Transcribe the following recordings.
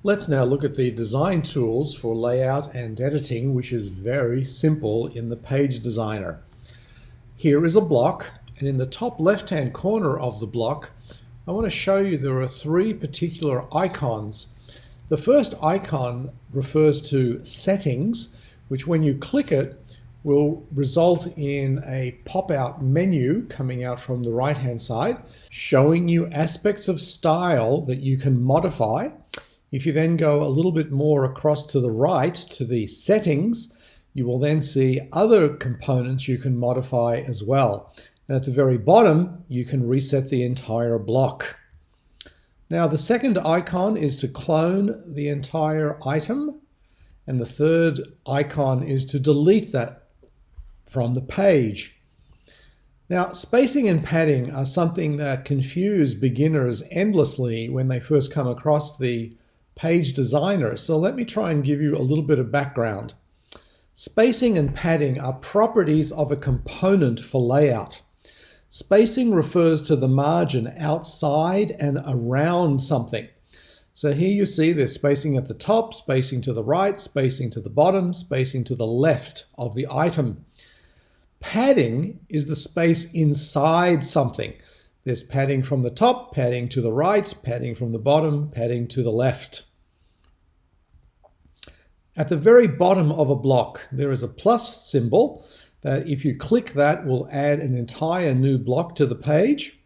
Let's now look at the design tools for layout and editing, which is very simple in the Page Designer. Here is a block, and in the top left-hand corner of the block, I want to show you there are three particular icons. The first icon refers to settings, which when you click it will result in a pop-out menu coming out from the right-hand side, showing you aspects of style that you can modify. If you then go a little bit more across to the right to the settings, you will then see other components you can modify as well. And at the very bottom, you can reset the entire block. Now, the second icon is to clone the entire item, and the third icon is to delete that from the page. Now, spacing and padding are something that confuse beginners endlessly when they first come across the Page Designer, so let me try and give you a little bit of background. Spacing and padding are properties of a component for layout. Spacing refers to the margin outside and around something. So here you see there's spacing at the top, spacing to the right, spacing to the bottom, spacing to the left of the item. Padding is the space inside something. There's padding from the top, padding to the right, padding from the bottom, padding to the left. At the very bottom of a block, there is a plus symbol that if you click that will add an entire new block to the page.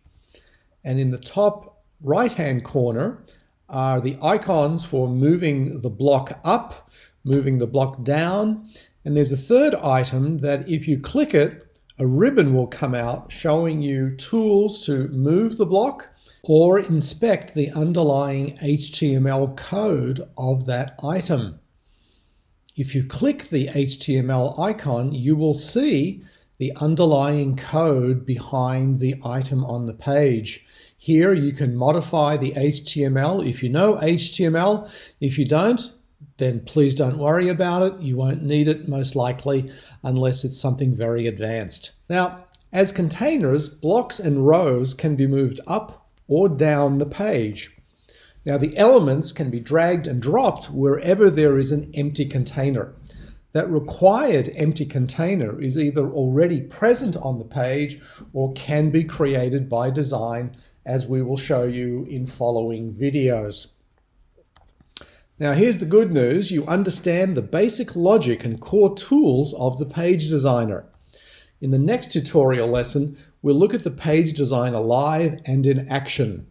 And in the top right-hand corner are the icons for moving the block up, moving the block down. And there's a third item that if you click it, a ribbon will come out showing you tools to move the block or inspect the underlying HTML code of that item. If you click the HTML icon, you will see the underlying code behind the item on the page. Here you can modify the HTML if you know HTML. If you don't, then please don't worry about it. You won't need it most likely unless it's something very advanced. Now, as containers, blocks and rows can be moved up or down the page. Now, the elements can be dragged and dropped wherever there is an empty container. That required empty container is either already present on the page or can be created by design, as we will show you in following videos. Now, here's the good news. You understand the basic logic and core tools of the Page Designer. In the next tutorial lesson, we'll look at the Page Designer live and in action.